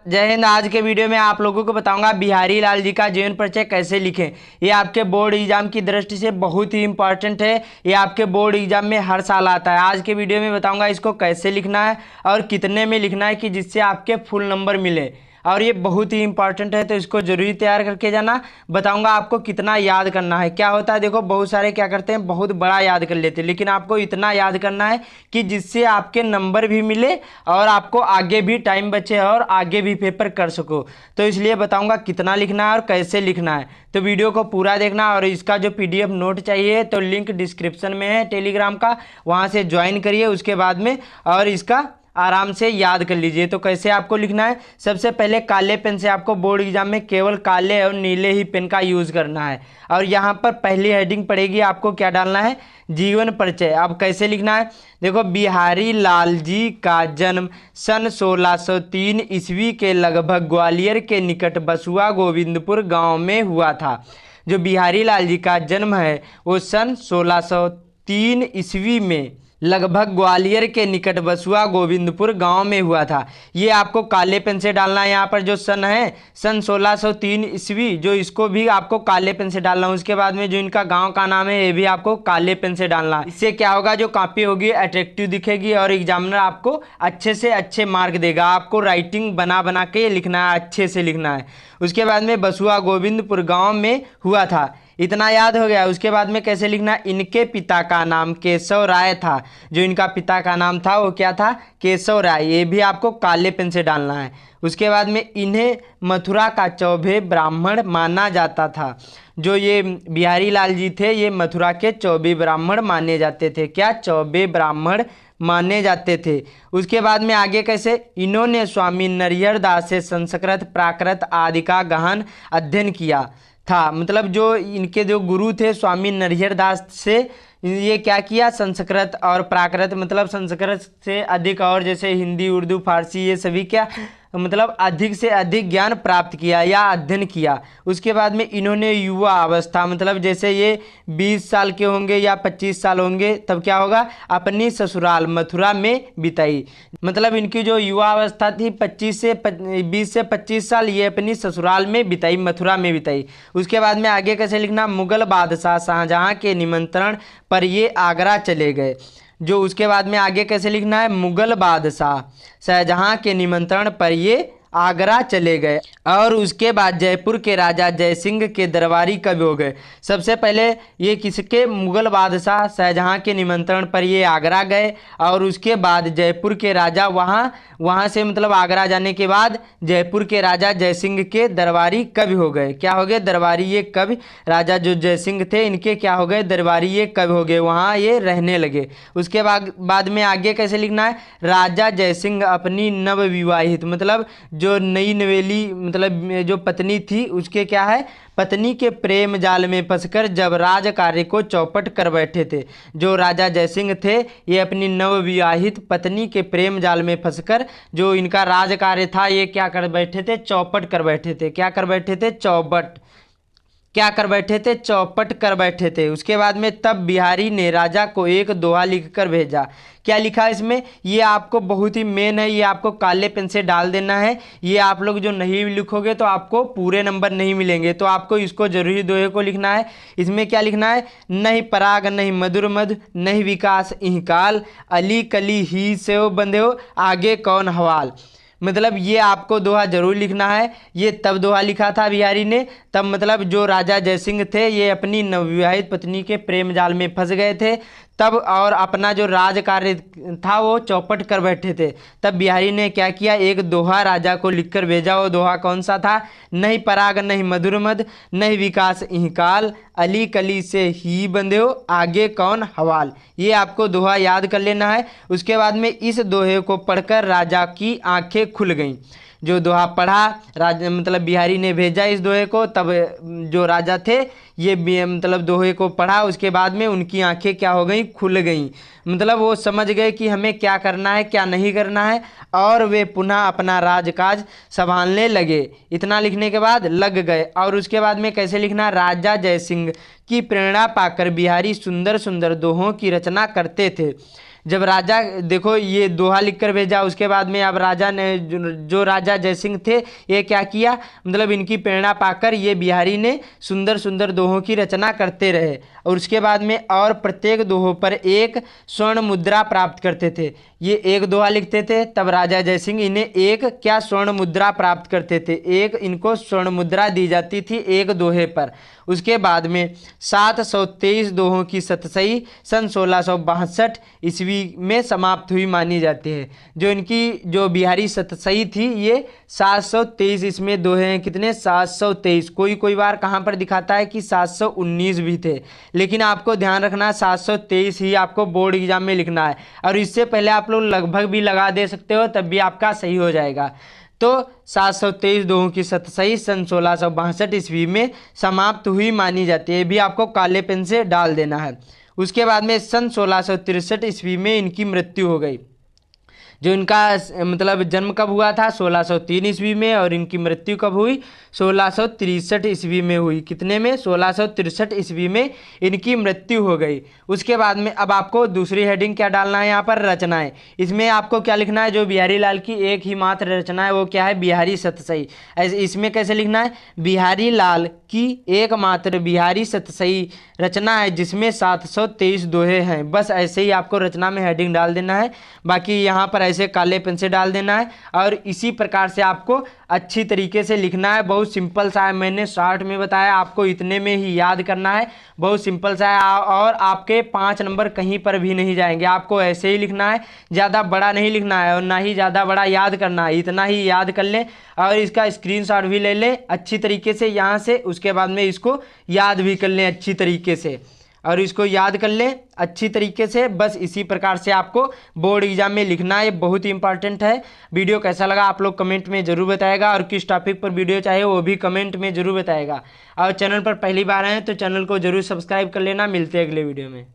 जय हिंद। आज के वीडियो में आप लोगों को बताऊंगा बिहारी लाल जी का जीवन परिचय कैसे लिखें। ये आपके बोर्ड एग्जाम की दृष्टि से बहुत ही इंपॉर्टेंट है। ये आपके बोर्ड एग्जाम में हर साल आता है। आज के वीडियो में बताऊंगा इसको कैसे लिखना है और कितने में लिखना है कि जिससे आपके फुल नंबर मिले। और ये बहुत ही इंपॉर्टेंट है, तो इसको जरूरी तैयार करके जाना। बताऊंगा आपको कितना याद करना है। क्या होता है, देखो बहुत सारे क्या करते हैं, बहुत बड़ा याद कर लेते हैं, लेकिन आपको इतना याद करना है कि जिससे आपके नंबर भी मिले और आपको आगे भी टाइम बचे और आगे भी पेपर कर सको। तो इसलिए बताऊंगा कितना लिखना है और कैसे लिखना है। तो वीडियो को पूरा देखना। और इसका जो PDF नोट चाहिए तो लिंक डिस्क्रिप्शन में है टेलीग्राम का, वहाँ से ज्वाइन करिए उसके बाद में, और इसका आराम से याद कर लीजिए। तो कैसे आपको लिखना है, सबसे पहले काले पेन से आपको बोर्ड एग्जाम में केवल काले और नीले ही पेन का यूज़ करना है। और यहाँ पर पहली हेडिंग पड़ेगी, आपको क्या डालना है, जीवन परिचय। अब कैसे लिखना है, देखो बिहारी लाल जी का जन्म सन 1603 ईस्वी के लगभग ग्वालियर के निकट बसुआ गोविंदपुर गांव में हुआ था। जो बिहारी लाल जी का जन्म है वो सन 1603 ईस्वी में लगभग ग्वालियर के निकट बसुआ गोविंदपुर गांव में हुआ था। ये आपको काले पेन से डालना है। यहाँ पर जो सन है, सन 1603 ईस्वी, जो इसको भी आपको काले पेन से डालना है। उसके बाद में जो इनका गांव का नाम है ये भी आपको काले पेन से डालना है। इससे क्या होगा, जो कॉपी होगी अट्रैक्टिव दिखेगी और एग्जामिनर आपको अच्छे से अच्छे मार्क देगा। आपको राइटिंग बना बना के लिखना है, अच्छे से लिखना है। उसके बाद में बसुआ गोविंदपुर गाँव में हुआ था, इतना याद हो गया। उसके बाद में कैसे लिखना, इनके पिता का नाम केशव राय था। जो इनका पिता का नाम था वो क्या था, केशव राय। ये भी आपको काले पेन से डालना है। उसके बाद में इन्हें मथुरा का चौबे ब्राह्मण माना जाता था। जो ये बिहारी लाल जी थे ये मथुरा के चौबे ब्राह्मण माने जाते थे। क्या, चौबे ब्राह्मण माने जाते थे। उसके बाद में आगे कैसे, इन्होंने स्वामी नरिहर दास से संस्कृत प्राकृत आदि का गहन अध्ययन किया था। मतलब जो इनके जो गुरु थे स्वामी नरिहर दास से ये क्या किया, संस्कृत और प्राकृत, मतलब संस्कृत से अधिक और जैसे हिंदी उर्दू फारसी ये सभी क्या मतलब अधिक से अधिक ज्ञान प्राप्त किया या अध्ययन किया। उसके बाद में इन्होंने युवा अवस्था, मतलब जैसे ये 20 साल के होंगे या 25 साल होंगे तब क्या होगा, अपनी ससुराल मथुरा में बिताई। मतलब इनकी जो युवा अवस्था थी 20 से 25 साल ये अपनी ससुराल में बिताई, मथुरा में बिताई। उसके बाद में आगे कैसे लिखना, मुगल बादशाह शाहजहां के निमंत्रण पर ये आगरा चले गए। जो उसके बाद में आगे कैसे लिखना है, मुगल बादशाह शाहजहां के निमंत्रण पर ये आगरा चले गए। और उसके बाद जयपुर के राजा जयसिंह के दरबारी कब हो गए। सबसे पहले ये किसके, मुगल बादशाह शाहजहां के निमंत्रण पर ये आगरा गए। और उसके बाद जयपुर के राजा वहाँ से मतलब आगरा जाने के बाद जयपुर के राजा जयसिंह के दरबारी कब हो गए। क्या हो गए, दरबारी। ये कब, राजा जो जयसिंह थे इनके क्या हो गए, दरबारी। ये कब हो गए, वहाँ ये रहने लगे। उसके बाद में आगे कैसे लिखना है, राजा जयसिंह अपनी नवविवाहित, मतलब जो नई नवेली, मतलब जो पत्नी थी उसके क्या है, पत्नी के प्रेम जाल में फंसकर जब राज कार्य को चौपट कर बैठे थे। जो राजा जयसिंह थे ये अपनी नवविवाहित पत्नी के प्रेम जाल में फंसकर जो इनका राज कार्य था ये क्या कर बैठे थे, चौपट कर बैठे थे। क्या कर बैठे थे, चौपट। क्या कर बैठे थे, चौपट कर बैठे थे। उसके बाद में तब बिहारी ने राजा को एक दोहा लिखकर भेजा। क्या लिखा इसमें, ये आपको बहुत ही मेन है, ये आपको काले पेन से डाल देना है। ये आप लोग जो नहीं लिखोगे तो आपको पूरे नंबर नहीं मिलेंगे, तो आपको इसको जरूरी दोहे को लिखना है। इसमें क्या लिखना है, नहीं पराग नहीं मधुर मध नहीं विकास इहकाल अली कली ही से बंधे हो आगे कौन हवाल। मतलब ये आपको दोहा जरूर लिखना है। ये तब दोहा लिखा था बिहारी ने, तब मतलब जो राजा जयसिंह थे ये अपनी नवविवाहित पत्नी के प्रेम जाल में फंस गए थे तब, और अपना जो राज कार्य था वो चौपट कर बैठे थे। तब बिहारी ने क्या किया, एक दोहा राजा को लिखकर भेजा। वो दोहा कौन सा था, नहीं पराग नहीं मधुर मद नहीं विकास इहकाल अली कली से ही बंधे हो आगे कौन हवाल। ये आपको दोहा याद कर लेना है। उसके बाद में इस दोहे को पढ़कर राजा की आंखें खुल गईं। जो दोहा पढ़ा राजा, मतलब बिहारी ने भेजा इस दोहे को, तब जो राजा थे ये मतलब दोहे को पढ़ा, उसके बाद में उनकी आंखें क्या हो गई, खुल गई। मतलब वो समझ गए कि हमें क्या करना है क्या नहीं करना है, और वे पुनः अपना राजकाज संभालने लगे। इतना लिखने के बाद लग गए। और उसके बाद में कैसे लिखना, राजा जयसिंह की प्रेरणा पाकर बिहारी सुंदर सुंदर दोहों की रचना करते थे। जब राजा, देखो ये दोहा लिखकर भेजा, उसके बाद में अब राजा ने जो राजा जयसिंह थे ये क्या किया, मतलब इनकी प्रेरणा पाकर ये बिहारी ने सुंदर सुंदर दोहों की रचना करते रहे और उसके बाद में और प्रत्येक दोहों पर एक स्वर्ण मुद्रा प्राप्त करते थे। ये एक दोहा लिखते थे तब राजा जयसिंह इन्हें एक क्या स्वर्ण मुद्रा प्राप्त करते थे, एक इनको स्वर्ण मुद्रा दी जाती थी एक दोहे पर। उसके बाद में 723 दोहों की सतसई सन 1662 ईस्वी में समाप्त हुई मानी जाती है। जो इनकी जो बिहारी सतसई थी ये 723 इसमें दोहे हैं, कितने 723। कोई कोई बार कहाँ पर दिखाता है कि 719 भी थे, लेकिन आपको ध्यान रखना 723 ही आपको बोर्ड एग्जाम में लिखना है और इससे पहले आप लोग लगभग भी लगा दे सकते हो तब भी आपका सही हो जाएगा। तो 723 दोहों की सतसई सन 1662 ईस्वी में समाप्त हुई मानी जाती है, भी आपको काले पेन से डाल देना है। उसके बाद में सन 1663 ईस्वी में इनकी मृत्यु हो गई। जो इनका मतलब जन्म कब हुआ था 1603 ईस्वी में और इनकी मृत्यु कब हुई 1663 ईस्वी में हुई। कितने में 1663 ईस्वी में इनकी मृत्यु हो गई। उसके बाद में अब आपको दूसरी हेडिंग क्या डालना है यहाँ पर, रचनाएं। इसमें आपको क्या लिखना है, जो बिहारी लाल की एक ही मात्र रचना है वो क्या है, बिहारी सतसई। इसमें कैसे लिखना है, बिहारी लाल की एकमात्र बिहारी सतसई रचना है जिसमें 723 दोहे हैं। बस ऐसे ही आपको रचना में हेडिंग डाल देना है, बाकी यहाँ पर ऐसे काले पेन से डाल देना है और इसी प्रकार से आपको अच्छी तरीके से लिखना है। बहुत सिंपल सा है, मैंने शॉर्ट में बताया, आपको इतने में ही याद करना है। बहुत सिंपल सा है और आपके 5 नंबर कहीं पर भी नहीं जाएंगे। आपको ऐसे ही लिखना है, ज़्यादा बड़ा नहीं लिखना है और ना ही ज़्यादा बड़ा याद करना है, इतना ही याद कर लें और इसका स्क्रीनशॉट भी ले लें अच्छी तरीके से यहाँ से। उसके बाद में इसको याद भी कर लें अच्छी तरीके से और इसको याद कर लें अच्छी तरीके से। बस इसी प्रकार से आपको बोर्ड एग्जाम में लिखना है, ये बहुत ही इंपॉर्टेंट है। वीडियो कैसा लगा आप लोग कमेंट में जरूर बताएगा और किस टॉपिक पर वीडियो चाहिए वो भी कमेंट में जरूर बताएगा। और चैनल पर पहली बार आए तो चैनल को जरूर सब्सक्राइब कर लेना। मिलते हैं अगले वीडियो में।